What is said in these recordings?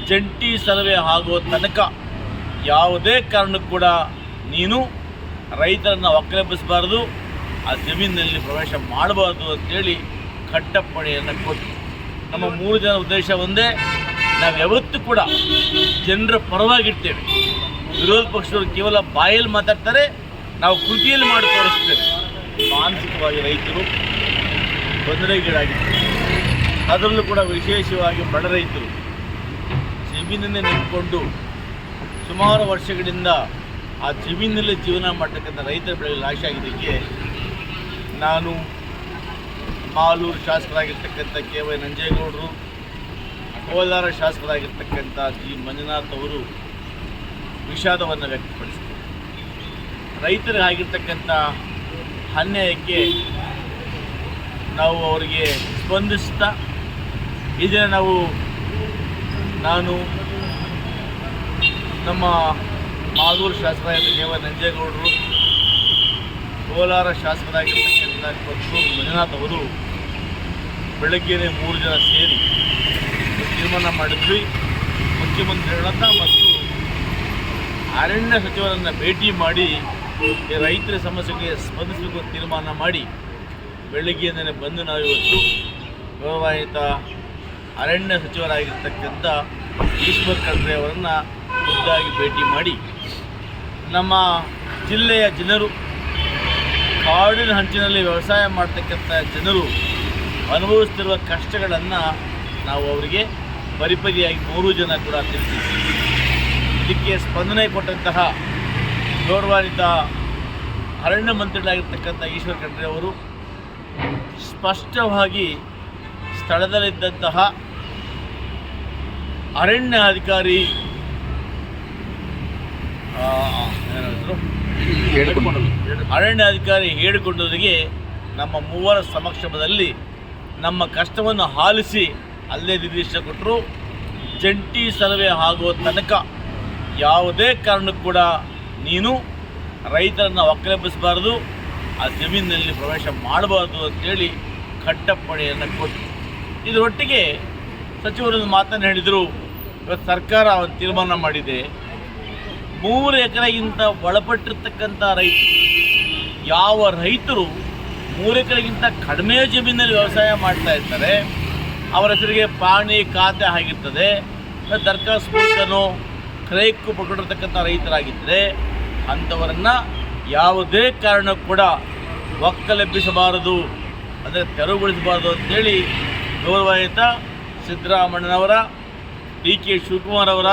ಜಂಟಿ ಸರ್ವೆ ಆಗುವ ತನಕ ಯಾವುದೇ ಕಾರಣಕ್ಕೂ ಕೂಡ ನೀನು ರೈತರನ್ನು ಒಕ್ಕಲೆಬ್ಬಿಸಬಾರ್ದು, ಆ ಜಮೀನಿನಲ್ಲಿ ಪ್ರವೇಶ ಮಾಡಬಾರ್ದು ಅಂತೇಳಿ ಕಟ್ಟಪ್ಪಣೆಯನ್ನು ಕೊಟ್ಟು ನಮ್ಮ 3 ಜನ ಉದ್ದೇಶ ಒಂದೇ, ನಾವು ಯಾವತ್ತೂ ಕೂಡ ಜನರ ಪರವಾಗಿರ್ತೇವೆ. ವಿರೋಧ ಪಕ್ಷದವರು ಕೇವಲ ಬಾಯಲ್ಲಿ ಮಾತಾಡ್ತಾರೆ, ನಾವು ಕೃತಿಯಲ್ಲಿ ಮಾಡಿ ತೋರಿಸ್ತೇವೆ. ಮಾನಸಿಕವಾಗಿ ರೈತರು ತೊಂದರೆಗೀಡಾಗಿದ್ದಾರೆ. ಅದರಲ್ಲೂ ಕೂಡ ವಿಶೇಷವಾಗಿ ಬಡ ರೈತರು ಜಮೀನನ್ನೇ ನಂಬಿಕೊಂಡು ಸುಮಾರು ವರ್ಷಗಳಿಂದ ಆ ಜಮೀನಲ್ಲಿ ಜೀವನ ಮಾಡ್ತಕ್ಕಂಥ ರೈತರ ಬೆಳೆಗೆ ನಾಶ ಆಗಿದ್ದಕ್ಕೆ ನಾನು ಮಾಲೂರು ಶಾಸಕರಾಗಿರ್ತಕ್ಕಂಥ ಕೆ.ವೈ. ನಂಜೇಗೌಡರು, ಕೋಲಾರ ಶಾಸಕರಾಗಿರ್ತಕ್ಕಂಥ ಜಿ. ಮಂಜುನಾಥ್ ಅವರು ವಿಷಾದವನ್ನು ವ್ಯಕ್ತಪಡಿಸಿದರು. ರೈತರಿಗೆ ಆಗಿರ್ತಕ್ಕಂಥ ಅನ್ಯಾಯಕ್ಕೆ ನಾವು ಅವರಿಗೆ ಸ್ಪಂದಿಸ್ತಾ ಇದೇ ನಾನು ನಮ್ಮ ಮಾಲೂರು ಶಾಸಕರಾಗಿದ್ದ ಕೆ.ವೈ. ನಂಜೇಗೌಡರು, ಕೋಲಾರ ಶಾಸಕರಾಗಿರ್ತಕ್ಕಂಥ ಕೊತ್ತೂರು ಮಂಜುನಾಥ್ ಅವರು ಬೆಳಗ್ಗೆನೇ 3 ಜನ ಸೇರಿ ತೀರ್ಮಾನ ಮಾಡಿದ್ವಿ. ಮುಖ್ಯಮಂತ್ರಿಗಳನ್ನ ಮತ್ತು ಅರಣ್ಯ ಸಚಿವರನ್ನು ಭೇಟಿ ಮಾಡಿ ರೈತರ ಸಮಸ್ಯೆಗೆ ಸ್ಪಂದಿಸಬೇಕು ತೀರ್ಮಾನ ಮಾಡಿ ಬೆಳಗ್ಗೆಯಿಂದಲೇ ಬಂದು ನಾವಿವತ್ತು ಗೌರವಾನ್ವಿತ ಅರಣ್ಯ ಸಚಿವರಾಗಿರ್ತಕ್ಕಂಥ ಈಶ್ವರ್ ಖಂಡ್ರೆ ಅವರನ್ನು ಖುದ್ದಾಗಿ ಭೇಟಿ ಮಾಡಿ ನಮ್ಮ ಜಿಲ್ಲೆಯ ಜನರು, ಕಾಡಿನ ಹಂಚಿನಲ್ಲಿ ವ್ಯವಸಾಯ ಮಾಡ್ತಕ್ಕಂಥ ಜನರು ಅನುಭವಿಸ್ತಿರುವ ಕಷ್ಟಗಳನ್ನು ನಾವು ಅವರಿಗೆ ಪರಿಪರಿಯಾಗಿ 3 ಜನ ಕೂಡ ತಿಳಿಸಿದ್ದೀವಿ. ಇದಕ್ಕೆ ಸ್ಪಂದನೆ ಕೊಟ್ಟಂತಹ ಗೌರವಾನ್ವಿತ ಅರಣ್ಯ ಮಂತ್ರಿಗಳಾಗಿರ್ತಕ್ಕಂಥ ಈಶ್ವರ್ ಖಂಡ್ರೆ ಅವರು ಸ್ಪಷ್ಟವಾಗಿ ಸ್ಥಳದಲ್ಲಿದ್ದಂತಹ ಅರಣ್ಯ ಅಧಿಕಾರಿ ಹೇಳಿಕೊಂಡವರಿಗೆ ನಮ್ಮ 3 ಸಮಕ್ಷಮದಲ್ಲಿ ನಮ್ಮ ಕಷ್ಟವನ್ನು ಆಲಿಸಿ ಅಲ್ಲೇ ನಿರ್ದೇಶನ ಕೊಟ್ಟರು. ಜಂಟಿ ಸರ್ವೆ ಆಗುವ ತನಕ ಯಾವುದೇ ಕಾರಣಕ್ಕೂ ಕೂಡ ನೀನು ರೈತರನ್ನು ಒಕ್ಕಲೆಬ್ಬಿಸಬಾರ್ದು, ಆ ಜಮೀನಿನಲ್ಲಿ ಪ್ರವೇಶ ಮಾಡಬಾರ್ದು ಅಂತೇಳಿ ಕಟ್ಟಪ್ಪಣೆಯನ್ನು ಕೊಟ್ಟು ಇದರೊಟ್ಟಿಗೆ ಸಚಿವರೊಂದು ಮಾತನ್ನು ಹೇಳಿದರು. ಇವತ್ತು ಸರ್ಕಾರ ಒಂದು ತೀರ್ಮಾನ ಮಾಡಿದೆ, 3 ಎಕರೆಗಿಂತ ಒಳಪಟ್ಟಿರ್ತಕ್ಕಂಥ ರೈತರು, ಯಾವ ರೈತರು 3 ಎಕರೆಗಿಂತ ಕಡಿಮೆ ಜಮೀನಲ್ಲಿ ವ್ಯವಸಾಯ ಮಾಡ್ತಾ ಇರ್ತಾರೆ, ಅವರ ಹೆಸರಿಗೆ ಪಾಣಿ ಖಾತೆ ಆಗಿರ್ತದೆ, ದರ್ಖಾಸ್ತು ಮೂಲಕನೋ ಕ್ರಯಕ್ಕೂ ಪಡ್ಕೊಂಡಿರ್ತಕ್ಕಂಥ ರೈತರಾಗಿದ್ದರೆ ಅಂಥವರನ್ನು ಯಾವುದೇ ಕಾರಣಕ್ಕೂ ಕೂಡ ಒಕ್ಕಲೆಬ್ಬಿಸಬಾರದು, ಅಂದರೆ ತೆರವುಗೊಳಿಸಬಾರದು ಅಂತೇಳಿ ಗೌರವಾನ್ವಿತ ಸಿದ್ದರಾಮಣ್ಣನವರ, ಡಿ.ಕೆ. ಶಿವಕುಮಾರ್ ಅವರ,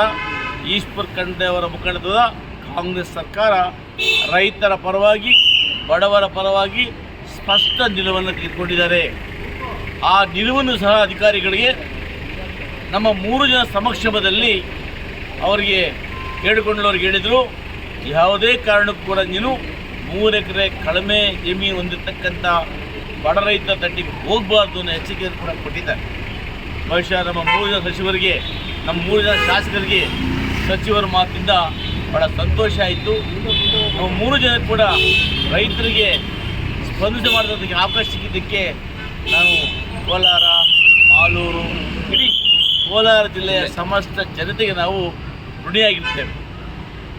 ಈಶ್ವರ್ ಖಂಡ್ರೆ ಅವರ ಮುಖಂಡತ್ವದ ಕಾಂಗ್ರೆಸ್ ಸರ್ಕಾರ ರೈತರ ಪರವಾಗಿ, ಬಡವರ ಪರವಾಗಿ ಸ್ಪಷ್ಟ ನಿಲುವನ್ನು ತೆಗೆದುಕೊಂಡಿದ್ದಾರೆ. ಆ ನಿಲುವನ್ನು ಸಹ ಅಧಿಕಾರಿಗಳಿಗೆ ನಮ್ಮ 3 ಜನ ಸಮಕ್ಷಮದಲ್ಲಿ ಅವರಿಗೆ ಹೇಳಿಕೊಂಡವ್ರಿಗೆ ಹೇಳಿದರು, ಯಾವುದೇ ಕಾರಣಕ್ಕೂ ಕೂಡ ನೀನು 3 ಎಕರೆ ಕಡಿಮೆ ಜಮೀನು ಹೊಂದಿರತಕ್ಕಂಥ ಬಡ ರೈತರ ತಂಡಿಗೆ ಹೋಗಬಾರ್ದು ಅನ್ನೋ ಎಚ್ಚರಿಕೆಯನ್ನು ಕೂಡ ಕೊಟ್ಟಿದ್ದಾರೆ. ಬಹುಶಃ ನಮ್ಮ 3 ಜನ ಸಚಿವರಿಗೆ, ನಮ್ಮ 3 ಜನ ಶಾಸಕರಿಗೆ ಸಚಿವರ ಮಾತಿಂದ ಭಾಳ ಸಂತೋಷ ಆಯಿತು. ನಾವು 3 ಜನ ಕೂಡ ರೈತರಿಗೆ ಸ್ಪಂದಿಸಿ ಮಾಡೋದಕ್ಕೆ ಅವಕಾಶ ಸಿಕ್ಕಿದ್ದಕ್ಕೆ ನಾನು ಕೋಲಾರ, ಮಾಲೂರು, ಇಡೀ ಕೋಲಾರ ಜಿಲ್ಲೆಯ ಸಮಸ್ತ ಜನತೆಗೆ ನಾವು ಋಣಿಯಾಗಿರ್ತೇವೆ.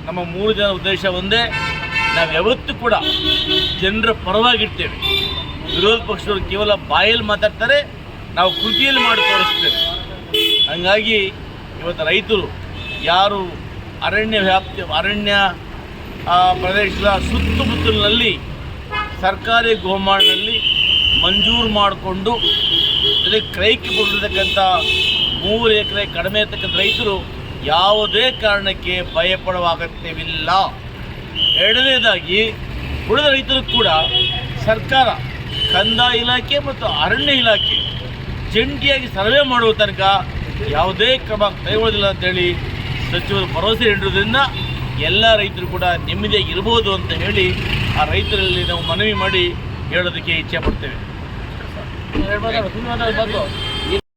ನಮ್ಮ 3 ಜನ ಉದ್ದೇಶ ಒಂದೇ, ನಾವು ಯಾವತ್ತೂ ಕೂಡ ಜನರ ಪರವಾಗಿರ್ತೇವೆ. ವಿರೋಧ ಪಕ್ಷದವರು ಕೇವಲ ಬಾಯಲ್ಲಿ ಮಾತಾಡ್ತಾರೆ, ನಾವು ಕೃತಿಯಲ್ಲಿ ಮಾಡಿ ತೋರಿಸ್ತೇವೆ. ಹಾಗಾಗಿ ಇವತ್ತು ರೈತರು ಯಾರು ಅರಣ್ಯ ಪ್ರದೇಶದ ಸುತ್ತಮುತ್ತಲಿನಲ್ಲಿ ಸರ್ಕಾರಿ ಗೋಮಾಳಿನಲ್ಲಿ ಮಂಜೂರು ಮಾಡಿಕೊಂಡು ಇದಕ್ಕೆ ಕ್ರಯಕ್ಕೆ ಕೊಟ್ಟಿರ್ತಕ್ಕಂಥ 3 ಎಕರೆ ಕಡಿಮೆ ಇರ್ತಕ್ಕಂಥ ರೈತರು ಯಾವುದೇ ಕಾರಣಕ್ಕೆ ಭಯಪಡುವ ಅಗತ್ಯವಿಲ್ಲ. ಎರಡನೇದಾಗಿ ಉಳಿದ ರೈತರು ಕೂಡ ಸರ್ಕಾರ, ಕಂದಾಯ ಇಲಾಖೆ ಮತ್ತು ಅರಣ್ಯ ಇಲಾಖೆ ಜಂಟಿಯಾಗಿ ಸರ್ವೆ ಮಾಡುವ ತನಕ ಯಾವುದೇ ಕ್ರಮ ಕೈಗೊಳ್ಳೋದಿಲ್ಲ ಅಂತೇಳಿ ಸಚಿವರು ಭರವಸೆ ನೀಡಿರೋದ್ರಿಂದ ಎಲ್ಲ ರೈತರು ಕೂಡ ನೆಮ್ಮದಿಯಾಗಿ ಇರ್ಬೋದು ಅಂತ ಹೇಳಿ ಆ ರೈತರಲ್ಲಿ ನಾವು ಮನವಿ ಮಾಡಿ ಹೇಳೋದಕ್ಕೆ ಇಚ್ಛೆ ಪಡ್ತೇವೆ.